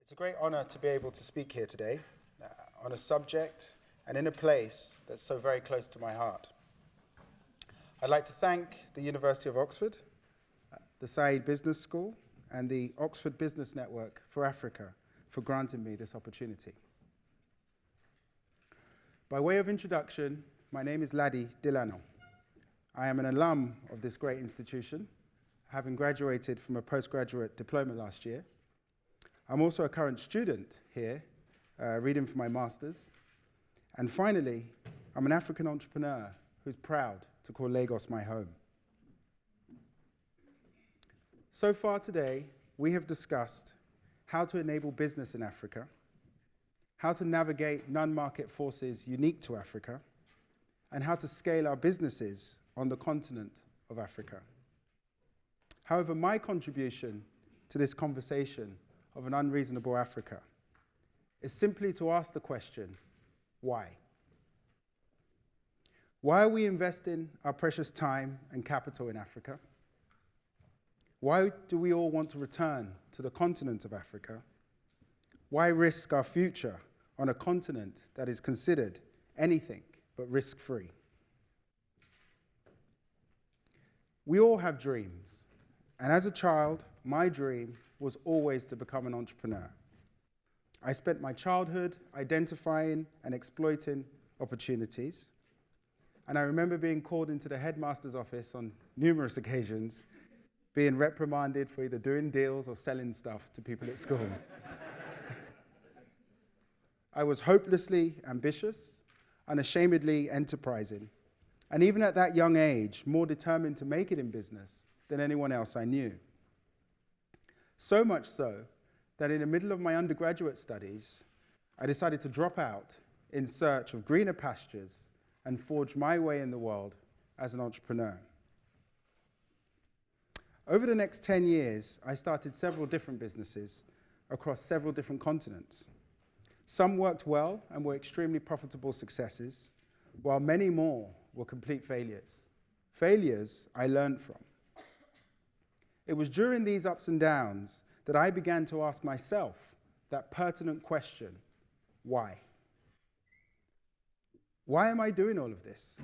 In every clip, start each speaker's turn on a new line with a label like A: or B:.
A: It's a great honor to be able to speak here today on a subject and in a place that's so very close to my heart. I'd like to thank the University of Oxford, the Saïd Business School, and the Oxford Business Network for Africa for granting me this opportunity. By way of introduction, my name is Ladi Delano. I am an alum of this great institution, having graduated from a postgraduate diploma last year. I'm also a current student here, reading for my master's. And finally, I'm an African entrepreneur who's proud to call Lagos my home. So far today, we have discussed how to enable business in Africa, how to navigate non-market forces unique to Africa, and how to scale our businesses on the continent of Africa. However, my contribution to this conversation of an unreasonable Africa is simply to ask the question, why? Why are we investing our precious time and capital in Africa? Why do we all want to return to the continent of Africa? Why risk our future on a continent that is considered anything but risk-free? We all have dreams, and as a child, my dream was always to become an entrepreneur. I spent my childhood identifying and exploiting opportunities, and I remember being called into the headmaster's office on numerous occasions, being reprimanded for either doing deals or selling stuff to people at school. I was hopelessly ambitious, unashamedly enterprising, and even at that young age, more determined to make it in business than anyone else I knew. So much so that in the middle of my undergraduate studies, I decided to drop out in search of greener pastures and forge my way in the world as an entrepreneur. Over the next 10 years, I started several different businesses across several different continents. Some worked well and were extremely profitable successes, while many more were complete failures. Failures I learned from. It was during these ups and downs that I began to ask myself that pertinent question, why? Why am I doing all of this?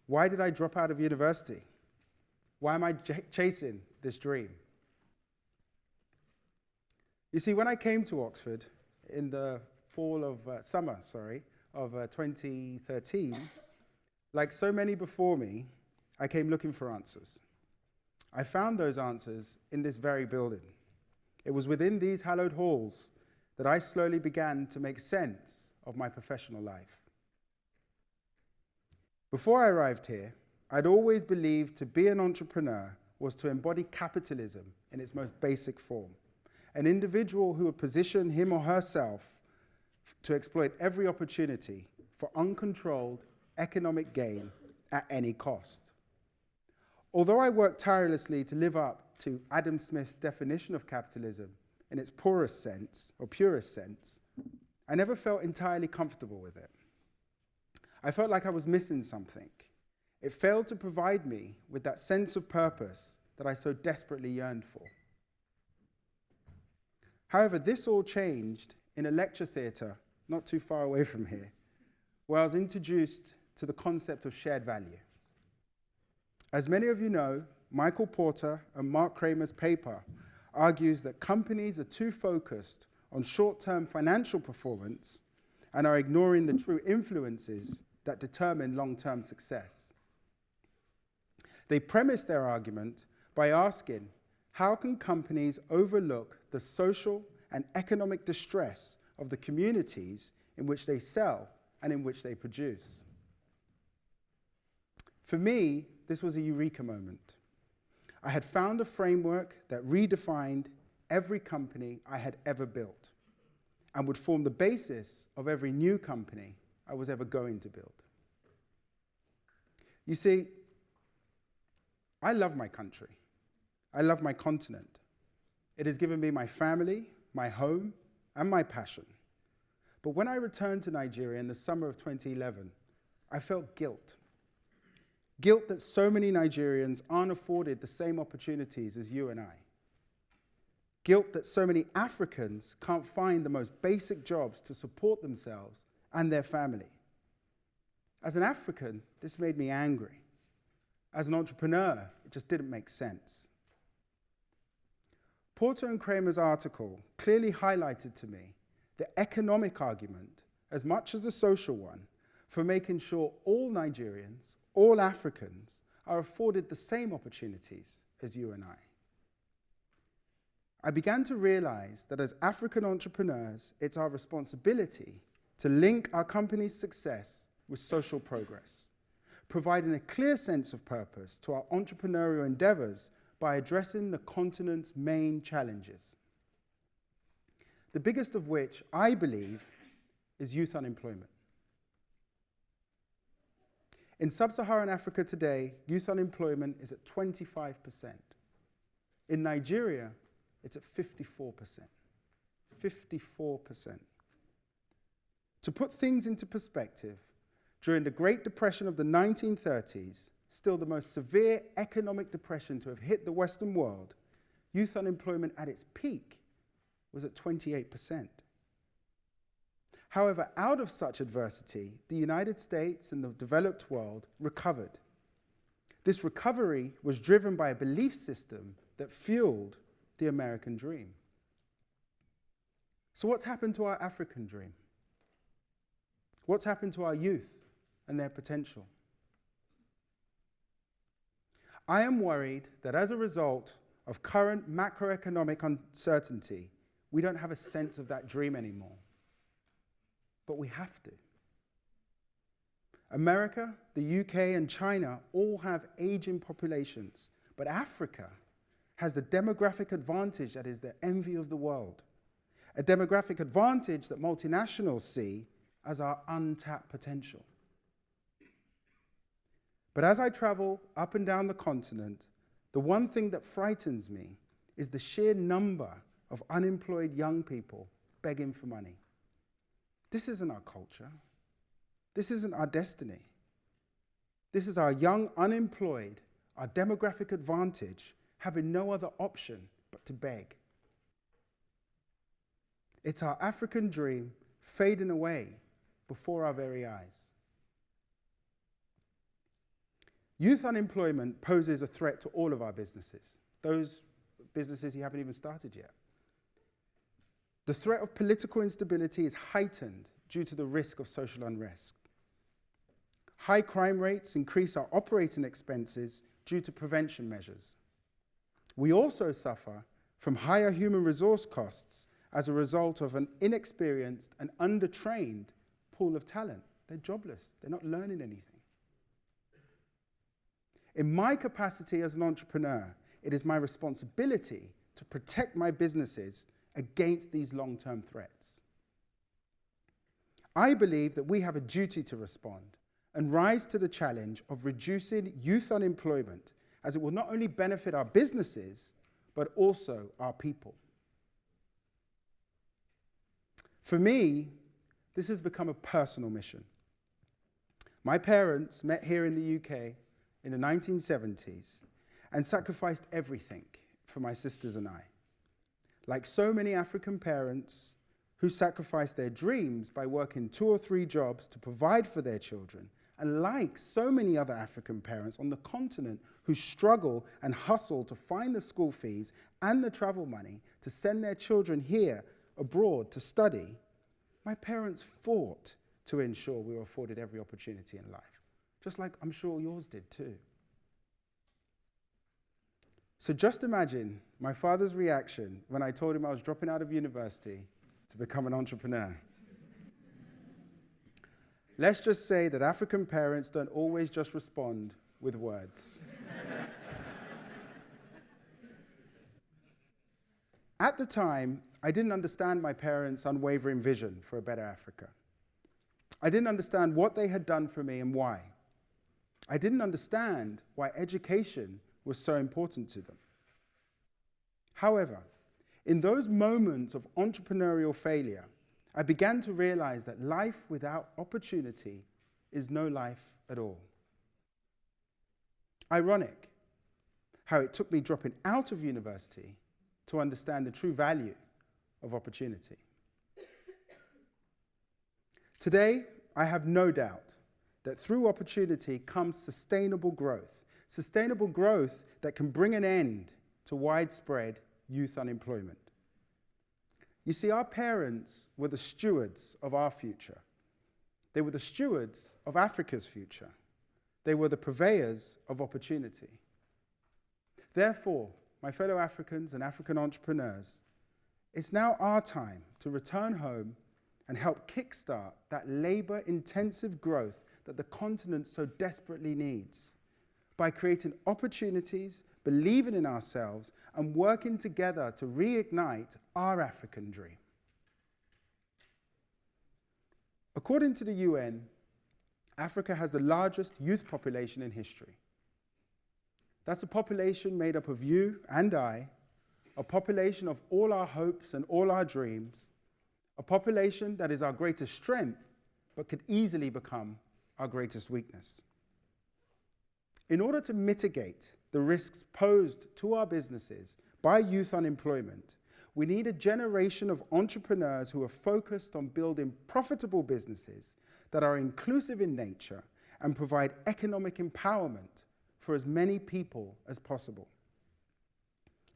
A: Why did I drop out of university? Why am I chasing this dream? You see, when I came to Oxford in the summer of 2013, like so many before me, I came looking for answers. I found those answers in this very building. It was within these hallowed halls that I slowly began to make sense of my professional life. Before I arrived here, I'd always believed to be an entrepreneur was to embody capitalism in its most basic form. An individual who would position him or herself to exploit every opportunity for uncontrolled economic gain at any cost. Although I worked tirelessly to live up to Adam Smith's definition of capitalism in its purest sense, I never felt entirely comfortable with it. I felt like I was missing something. It failed to provide me with that sense of purpose that I so desperately yearned for. However, this all changed in a lecture theatre not too far away from here, where I was introduced to the concept of shared value. As many of you know, Michael Porter and Mark Kramer's paper argues that companies are too focused on short-term financial performance and are ignoring the true influences that determine long-term success. They premise their argument by asking, how can companies overlook the social and economic distress of the communities in which they sell and in which they produce? For me, this was a eureka moment. I had found a framework that redefined every company I had ever built and would form the basis of every new company I was ever going to build. You see, I love my country. I love my continent. It has given me my family, my home, and my passion. But when I returned to Nigeria in the summer of 2011, I felt guilt. Guilt that so many Nigerians aren't afforded the same opportunities as you and I. Guilt that so many Africans can't find the most basic jobs to support themselves and their family. As an African, this made me angry. As an entrepreneur, it just didn't make sense. Porter and Kramer's article clearly highlighted to me the economic argument, as much as the social one, for making sure all Nigerians, all Africans, are afforded the same opportunities as you and I. I began to realize that as African entrepreneurs, it's our responsibility to link our company's success with social progress, providing a clear sense of purpose to our entrepreneurial endeavors by addressing the continent's main challenges. The biggest of which, I believe, is youth unemployment. In sub-Saharan Africa today, youth unemployment is at 25%. In Nigeria, it's at 54%. 54%. To put things into perspective, during the Great Depression of the 1930s, still the most severe economic depression to have hit the Western world, youth unemployment at its peak was at 28%. However, out of such adversity, the United States and the developed world recovered. This recovery was driven by a belief system that fueled the American dream. So what's happened to our African dream? What's happened to our youth and their potential? I am worried that as a result of current macroeconomic uncertainty, we don't have a sense of that dream anymore. But we have to. America, the UK, and China all have aging populations, but Africa has the demographic advantage that is the envy of the world, a demographic advantage that multinationals see as our untapped potential. But as I travel up and down the continent, the one thing that frightens me is the sheer number of unemployed young people begging for money. This isn't our culture. This isn't our destiny. This is our young unemployed, our demographic advantage, having no other option but to beg. It's our African dream fading away before our very eyes. Youth unemployment poses a threat to all of our businesses, those businesses you haven't even started yet. The threat of political instability is heightened due to the risk of social unrest. High crime rates increase our operating expenses due to prevention measures. We also suffer from higher human resource costs as a result of an inexperienced and undertrained pool of talent. They're jobless. They're not learning anything. In my capacity as an entrepreneur, it is my responsibility to protect my businesses against these long-term threats. I believe that we have a duty to respond and rise to the challenge of reducing youth unemployment, as it will not only benefit our businesses, but also our people. For me, this has become a personal mission. My parents met here in the UK in the 1970s and sacrificed everything for my sisters and I. Like so many African parents who sacrifice their dreams by working 2 or 3 jobs to provide for their children, and like so many other African parents on the continent who struggle and hustle to find the school fees and the travel money to send their children here abroad to study, my parents fought to ensure we were afforded every opportunity in life, just like I'm sure yours did too. So just imagine my father's reaction when I told him I was dropping out of university to become an entrepreneur. Let's just say that African parents don't always just respond with words. At the time, I didn't understand my parents' unwavering vision for a better Africa. I didn't understand what they had done for me and why. I didn't understand why education was so important to them. However, in those moments of entrepreneurial failure, I began to realize that life without opportunity is no life at all. Ironic how it took me dropping out of university to understand the true value of opportunity. Today, I have no doubt that through opportunity comes sustainable growth that can bring an end to widespread youth unemployment. You see, our parents were the stewards of our future. They were the stewards of Africa's future. They were the purveyors of opportunity. Therefore, my fellow Africans and African entrepreneurs, it's now our time to return home and help kickstart that labor-intensive growth that the continent so desperately needs by creating opportunities, believing in ourselves, and working together to reignite our African dream. According to the UN, Africa has the largest youth population in history. That's a population made up of you and I, a population of all our hopes and all our dreams, a population that is our greatest strength, but could easily become our greatest weakness. In order to mitigate the risks posed to our businesses by youth unemployment, we need a generation of entrepreneurs who are focused on building profitable businesses that are inclusive in nature and provide economic empowerment for as many people as possible.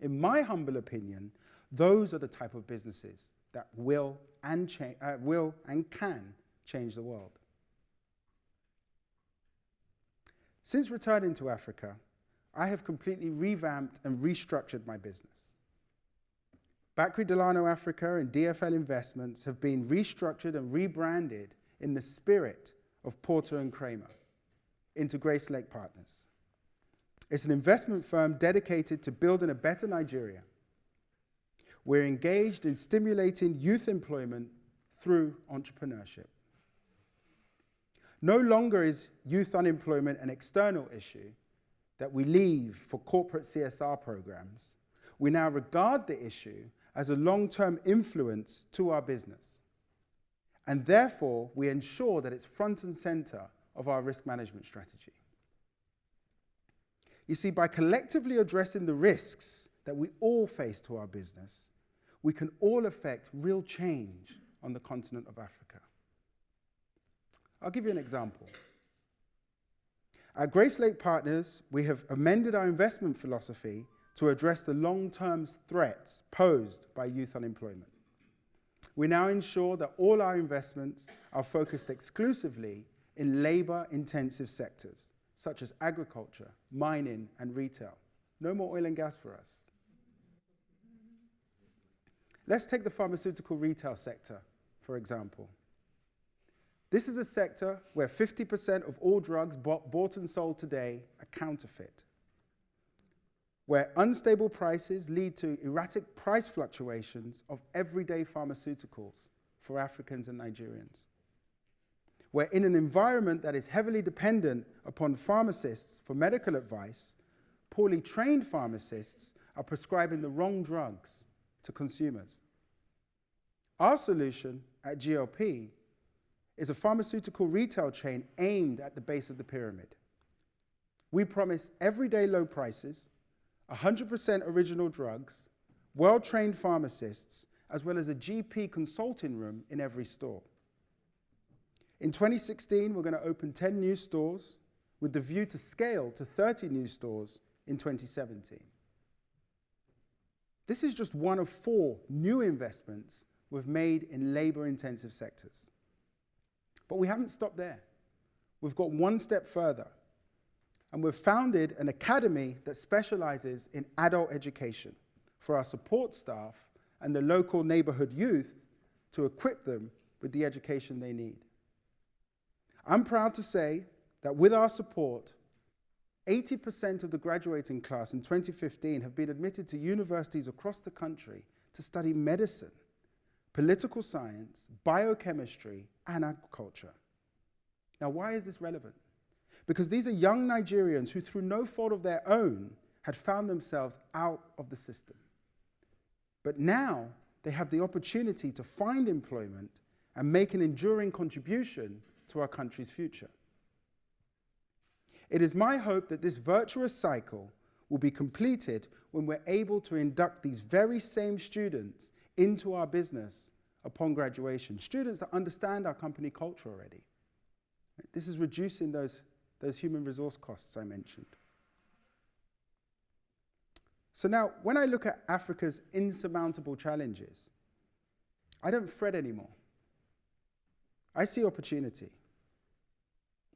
A: In my humble opinion, those are the type of businesses that will and can change the world. Since returning to Africa, I have completely revamped and restructured my business. Ladi Delano Africa and DFL Investments have been restructured and rebranded in the spirit of Porter and Kramer into Grace Lake Partners. It's an investment firm dedicated to building a better Nigeria. We're engaged in stimulating youth employment through entrepreneurship. No longer is youth unemployment an external issue that we leave for corporate CSR programs. We now regard the issue as a long-term influence to our business. And therefore, we ensure that it's front and center of our risk management strategy. You see, by collectively addressing the risks that we all face to our business, we can all affect real change on the continent of Africa. I'll give you an example. At Grace Lake Partners, we have amended our investment philosophy to address the long-term threats posed by youth unemployment. We now ensure that all our investments are focused exclusively in labor-intensive sectors, such as agriculture, mining, and retail. No more oil and gas for us. Let's take the pharmaceutical retail sector, for example. This is a sector where 50% of all drugs bought and sold today are counterfeit, where unstable prices lead to erratic price fluctuations of everyday pharmaceuticals for Africans and Nigerians, where in an environment that is heavily dependent upon pharmacists for medical advice, poorly trained pharmacists are prescribing the wrong drugs to consumers. Our solution at GLP is a pharmaceutical retail chain aimed at the base of the pyramid. We promise everyday low prices, 100% original drugs, well-trained pharmacists, as well as a GP consulting room in every store. In 2016, we're going to open 10 new stores with the view to scale to 30 new stores in 2017. This is just one of 4 new investments we've made in labor-intensive sectors. But we haven't stopped there. We've got one step further, and we've founded an academy that specializes in adult education for our support staff and the local neighborhood youth to equip them with the education they need. I'm proud to say that with our support, 80% of the graduating class in 2015 have been admitted to universities across the country to study medicine, political science, biochemistry, and agriculture. Now, why is this relevant? Because these are young Nigerians who, through no fault of their own, had found themselves out of the system. But now, they have the opportunity to find employment and make an enduring contribution to our country's future. It is my hope that this virtuous cycle will be completed when we're able to induct these very same students into our business upon graduation. Students that understand our company culture already. This is reducing those human resource costs I mentioned. So now, when I look at Africa's insurmountable challenges, I don't fret anymore. I see opportunity.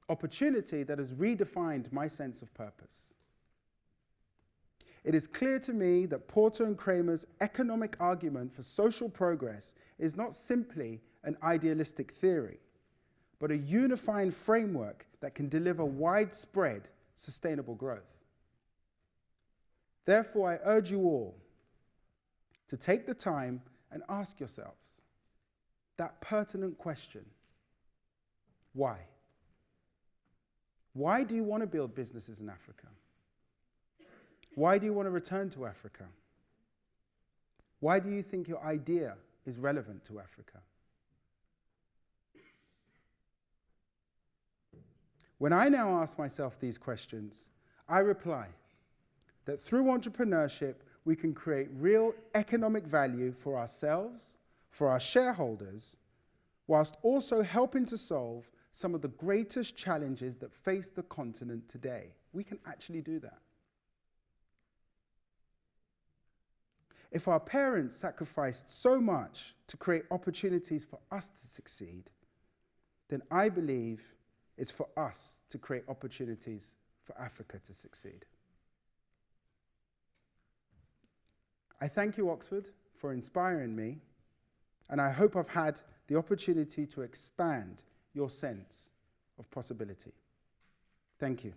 A: Opportunity that has redefined my sense of purpose. It is clear to me that Porter and Kramer's economic argument for social progress is not simply an idealistic theory, but a unifying framework that can deliver widespread, sustainable growth. Therefore, I urge you all to take the time and ask yourselves that pertinent question: why? Why do you want to build businesses in Africa? Why do you want to return to Africa? Why do you think your idea is relevant to Africa? When I now ask myself these questions, I reply that through entrepreneurship, we can create real economic value for ourselves, for our shareholders, whilst also helping to solve some of the greatest challenges that face the continent today. We can actually do that. If our parents sacrificed so much to create opportunities for us to succeed, then I believe it's for us to create opportunities for Africa to succeed. I thank you, Oxford, for inspiring me, and I hope I've had the opportunity to expand your sense of possibility. Thank you.